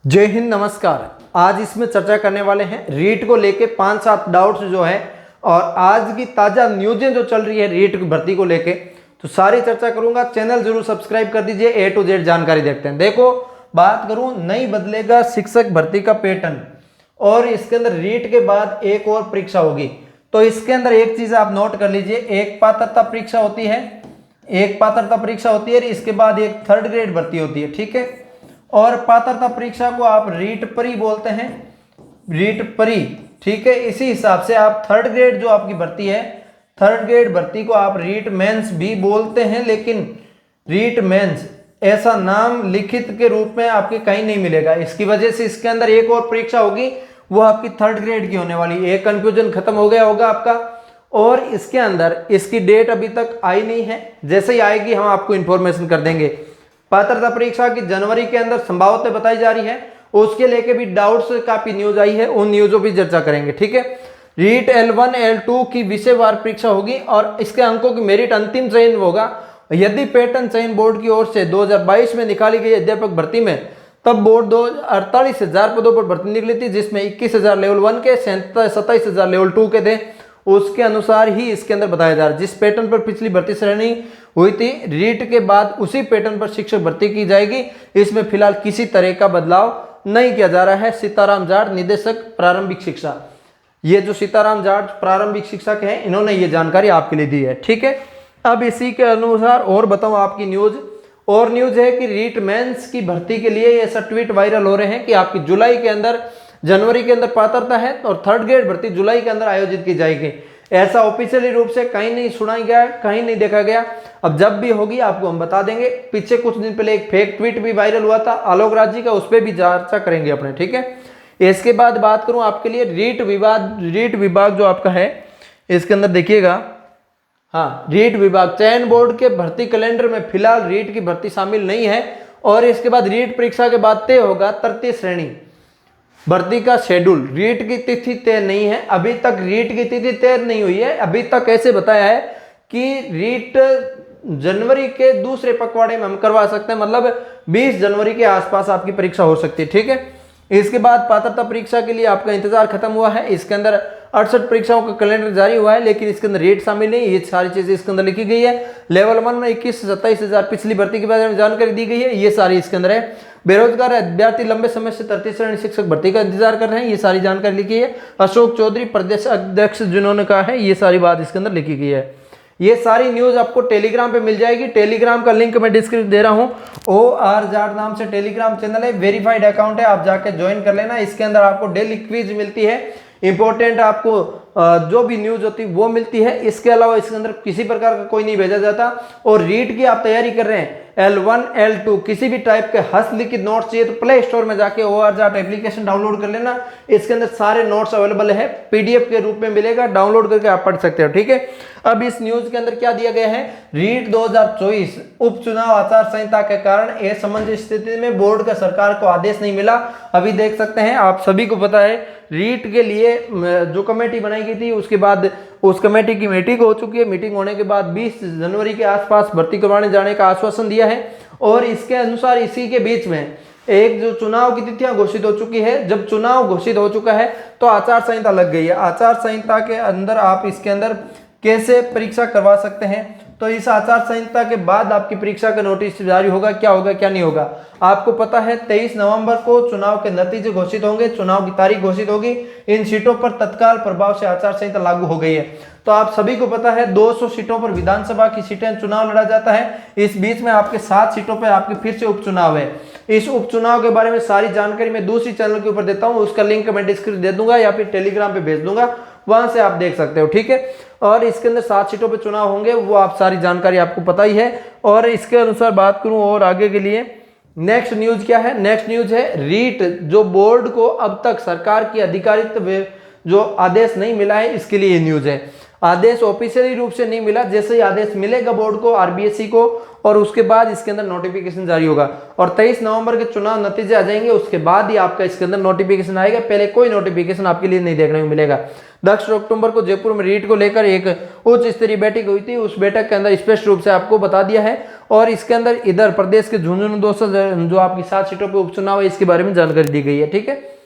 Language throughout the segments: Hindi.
जय हिंद, नमस्कार। आज इसमें चर्चा करने वाले हैं रीट को लेके 5-7 डाउट्स जो है और आज की ताज़ा न्यूज़ें जो चल रही है रीट की भर्ती को लेके, तो सारी चर्चा करूंगा। चैनल जरूर सब्सक्राइब कर दीजिए। A to Z जानकारी देखते हैं। देखो, बात करूं, नहीं बदलेगा शिक्षक भर्ती का पैटर्न और इसके अंदर रीट के बाद एक और परीक्षा होगी। तो इसके अंदर एक चीज आप नोट कर लीजिए, एक पात्रता परीक्षा होती है, इसके बाद एक थर्ड ग्रेड भर्ती होती है, ठीक है। और पात्रता परीक्षा को आप रीट परी बोलते हैं, रीट परी, ठीक है। इसी हिसाब से आप थर्ड ग्रेड जो आपकी भर्ती है, थर्ड ग्रेड भर्ती को आप रीट मेंस भी बोलते हैं, लेकिन रीट मेंस ऐसा नाम लिखित के रूप में आपके कहीं नहीं मिलेगा। इसकी वजह से इसके अंदर एक और परीक्षा होगी, वो आपकी थर्ड ग्रेड की होने वाली। एक कंफ्यूजन खत्म हो गया होगा आपका। और इसके अंदर इसकी डेट अभी तक आई नहीं है, जैसे ही आएगी हम आपको इंफॉर्मेशन कर देंगे। पात्रता परीक्षा की जनवरी के अंदर संभावना बताई जा रही है, उसके लेके भी डाउट्स काफी न्यूज आई है, उन न्यूजों पर चर्चा करेंगे, ठीक है। रीट L1 L2 की विषयवार परीक्षा होगी और इसके अंकों की मेरिट अंतिम चयन होगा। यदि पैटर्न चयन बोर्ड की ओर से 2022 में निकाली गई अध्यापक भर्ती में, तब बोर्ड 48,000 पदों पर भर्ती निकली थी, जिसमें 21,000 लेवल 1 के, 27,000 लेवल 2 के थे। उसके अनुसार ही इसके अंदर बताया जा रहा है। जिस पैटर्न पर पिछली भर्ती श्रेणी हुई थी, रीट के बाद उसी पैटर्न पर शिक्षक भर्ती की जाएगी। इसमें फिलहाल किसी तरह का बदलाव नहीं किया जा रहा है। सीताराम जाट, निदेशक प्रारंभिक शिक्षा, ये जो सीताराम जाट प्रारंभिक शिक्षक हैं, इन्होंने ये जानकारी आपके लिए दी है, ठीक है। अब इसी के अनुसार और बताऊं आपकी न्यूज, और न्यूज है कि रीट मेंस की भर्ती के लिए ऐसा ट्वीट वायरल हो रहे हैं कि आपकी जुलाई के अंदर, जनवरी के अंदर पात्रता है और थर्ड ग्रेड भर्ती जुलाई के अंदर आयोजित की जाएगी। ऐसा ऑफिशियली रूप से कहीं नहीं सुना गया, कहीं नहीं देखा गया। अब जब भी होगी आपको हम बता देंगे। पीछे कुछ दिन पहले एक फेक ट्वीट भी वायरल हुआ था आलोक राज जी का, उस पर भी चर्चा करेंगे अपने, ठीक है। इसके बाद बात करूं आपके लिए रीट विभाग जो आपका है, इसके अंदर देखिएगा, हाँ, रीट विभाग चयन बोर्ड के भर्ती कैलेंडर में फिलहाल रीट की भर्ती शामिल नहीं है। और इसके बाद रीट परीक्षा के बाद तय होगा तृतीय श्रेणी भर्ती का शेड्यूल। रीट की तिथि तय नहीं है, अभी तक रीट की तिथि तय नहीं हुई है। अभी तक ऐसे बताया है कि रीट जनवरी के दूसरे पखवाड़े में हम करवा सकते हैं, मतलब 20 जनवरी के आसपास आपकी परीक्षा हो सकती है, ठीक है। इसके बाद पात्रता परीक्षा के लिए आपका इंतजार खत्म हुआ है। इसके अंदर 68 परीक्षाओं का कैलेंडर जारी हुआ है, लेकिन इसके अंदर रेट शामिल नहीं। ये सारी चीजें इसके अंदर लिखी गई है। लेवल 1 में 21 से 27,000 पिछली भर्ती के बारे में जानकारी दी गई है, ये सारी इसके अंदर है। बेरोजगार अभ्यर्थी लंबे समय से तृतीय श्रेणी शिक्षक भर्ती का इंतजार कर रहे हैं, ये सारी जानकारी लिखी है। अशोक चौधरी प्रदेश अध्यक्ष जिन्होंने कहा है, ये सारी बात इसके अंदर लिखी गई है। ये सारी न्यूज आपको टेलीग्राम पे मिल जाएगी। टेलीग्राम का लिंक मैं डिस्क्रिप्शन दे रहा हूँ। OR जाट नाम से टेलीग्राम चैनल है, वेरीफाइड अकाउंट है, आप जाके ज्वाइन कर लेना। इसके अंदर आपको डेली क्विज मिलती है, इंपॉर्टेंट आपको जो भी न्यूज होती है वो मिलती है। इसके अलावा इसके अंदर किसी प्रकार का कोई नहीं भेजा जाता। और रीट की आप तैयारी कर रहे हैं, L1 L2 किसी भी टाइप के हस्तलिखित नोट्स चाहिए तो प्ले स्टोर में जाके OR जाट एप्लीकेशन डाउनलोड कर लेना। इसके अंदर सारे नोट्स अवेलेबल है, PDF के रूप में मिलेगा, डाउनलोड करके आप पढ़ सकते हो, ठीक है। अब इस न्यूज के अंदर क्या दिया गया है, रीट 2024 उपचुनाव आचार संहिता के कारण असमंजस स्थिति में बोर्ड का सरकार को आदेश नहीं मिला। अभी देख सकते हैं, आप सभी को पता है, रीट के लिए जो कमेटी बनाई गई थी, उसके बाद उस कमेटी की मीटिंग हो चुकी है। मीटिंग होने के बाद 20 जनवरी के आसपास भर्ती करवाने जाने का आश्वासन दिया है। और इसके अनुसार इसी के बीच में एक जो चुनाव की तिथियां घोषित हो चुकी है। जब चुनाव घोषित हो चुका है तो आचार संहिता लग गई है। आचार संहिता के अंदर आप इसके अंदर कैसे परीक्षा करवा सकते हैं, तो इस आचार संहिता के बाद आपकी परीक्षा का नोटिस जारी होगा। क्या होगा क्या नहीं होगा आपको पता है। 23 नवंबर को चुनाव के नतीजे घोषित होंगे, चुनाव की तारीख घोषित होगी। इन सीटों पर तत्काल प्रभाव से आचार संहिता लागू हो गई है। तो आप सभी को पता है 200 सीटों पर विधानसभा की सीटें चुनाव लड़ा जाता है। इस बीच में आपके 7 सीटों पर आपके फिर से उपचुनाव है। इस उपचुनाव के बारे में सारी जानकारी मैं दूसरी चैनल के ऊपर देता हूँ, उसका लिंक मैं डिस्क्रिप्शन दे दूंगा या फिर टेलीग्राम पे भेज दूंगा, वहां से आप देख सकते हो, ठीक है। और इसके अंदर 7 सीटों पे चुनाव होंगे, वो आप सारी जानकारी आपको पता ही है। और इसके अनुसार बात करूं और आगे के लिए, नेक्स्ट न्यूज क्या है, नेक्स्ट न्यूज है रीट जो बोर्ड को अब तक सरकार की अधिकारित जो आदेश नहीं मिला है, इसके लिए ये न्यूज है। आदेश ऑफिशियली रूप से नहीं मिला, जैसे ही आदेश मिलेगा बोर्ड को, आरबीएसई को, और उसके बाद इसके अंदर नोटिफिकेशन जारी होगा। और 23 नवंबर के चुनाव नतीजे आ जाएंगे, उसके बाद ही आपका इसके अंदर नोटिफिकेशन आएगा, पहले कोई नोटिफिकेशन आपके लिए नहीं देखने को मिलेगा। 10 अक्टूबर को जयपुर में रीट को लेकर एक उच्च स्तरीय बैठक हुई थी, उस बैठक के अंदर स्पष्ट रूप से आपको बता दिया है। और इसके अंदर इधर प्रदेश के झुंझुनू 200 जो आपकी 7 सीटों पर उपचुनाव है, इसके बारे में जानकारी दी गई है। ठीक है,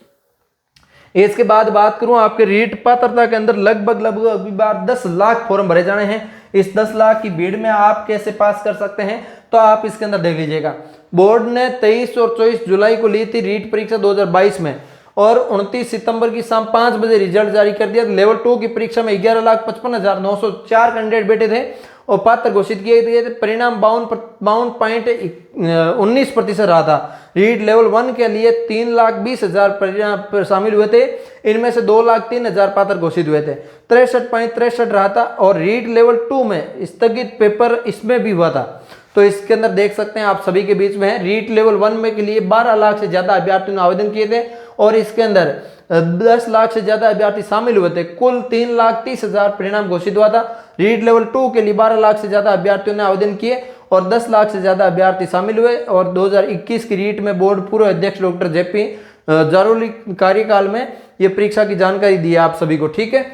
इसके बाद बात करूं आपके रीट पात्रता के अंदर लगभग अभी बार 10 लाख फॉर्म भरे जाने हैं। इस 10 लाख की भीड़ में आप कैसे पास कर सकते हैं, तो आप इसके अंदर देख लीजिएगा। बोर्ड ने 23 और 24 जुलाई को ली थी रीट परीक्षा 2022 में, और 29 सितंबर की शाम 5 बजे रिजल्ट जारी कर दिया। लेवल 2 की परीक्षा में 11,55,904 कैंडिडेट बैठे थे और पात्र घोषित किए गए थे। परिणाम 52.19% रहा था। रीट लेवल 1 के लिए 3,20,000 परिणाम शामिल हुए थे, इनमें से 2,03,000 पात्र घोषित हुए थे। 63.63 रहा था। और रीट लेवल 2 में स्थगित पेपर इसमें भी हुआ था, तो इसके अंदर देख सकते हैं आप सभी के बीच में है। रीट लेवल 1 में के लिए 12 लाख से ज्यादा अभ्यर्थियों ने आवेदन किए थे, और इसके अंदर 10 लाख से ज्यादा अभ्यर्थी शामिल हुए थे। कुल 3,30,000 परिणाम घोषित हुआ था। रीट लेवल 2 के लिए 12 लाख से ज्यादा अभ्यर्थियों ने आवेदन किए और 10 लाख से ज्यादा अभ्यर्थी शामिल हुए। और 2021 की रीट में बोर्ड पूर्व अध्यक्ष डॉक्टर जेपी जारोली कार्यकाल में यह परीक्षा की जानकारी दी है आप सभी को। ठीक है,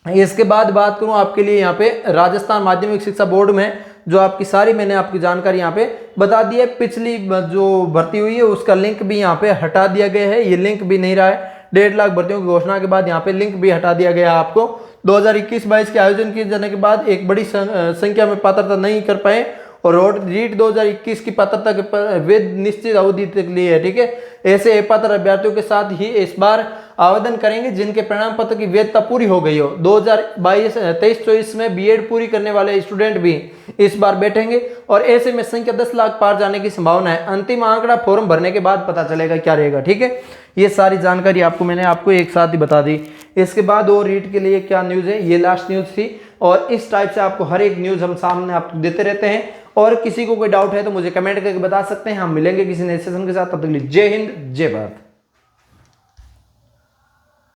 इसके बाद बात करूं आपके लिए यहाँ पे राजस्थान माध्यमिक शिक्षा बोर्ड में जो आपकी सारी मैंने आपकी जानकारी यहाँ पे बता दी है। पिछली जो भर्ती हुई है उसका लिंक भी यहाँ पे हटा दिया गया है, ये लिंक भी नहीं रहा है। 1.5 लाख भर्तियों की घोषणा के बाद यहाँ पे लिंक भी हटा दिया गया है आपको। 2021-22 के आयोजन किए जाने के बाद एक बड़ी संख्या में पात्रता नहीं कर पाए, और रीट 2021 की पात्रता के वैध निश्चित अवधि तक लिए है। ठीक है, ऐसे अपात्र अभ्यर्थियों के साथ ही इस बार आवेदन करेंगे जिनके प्रमाण पत्र की वैधता पूरी हो गई हो। 2023-24 में बीएड पूरी करने वाले स्टूडेंट भी इस बार बैठेंगे, और ऐसे में संख्या 10 लाख पार जाने की संभावना है। अंतिम आंकड़ा फॉर्म भरने के बाद पता चलेगा क्या रहेगा। ठीक है, ये सारी जानकारी मैंने आपको एक साथ ही बता दी। इसके बाद और रीट के लिए क्या न्यूज़ है, ये लास्ट न्यूज़ थी, और इस टाइप से आपको हर एक न्यूज़ हम सामने आपको देते रहते हैं। और किसी को कोई डाउट है तो मुझे कमेंट करके बता सकते हैं। हम मिलेंगे किसी नए सेशन के साथ, तब तक के लिए जय हिंद जय भारत।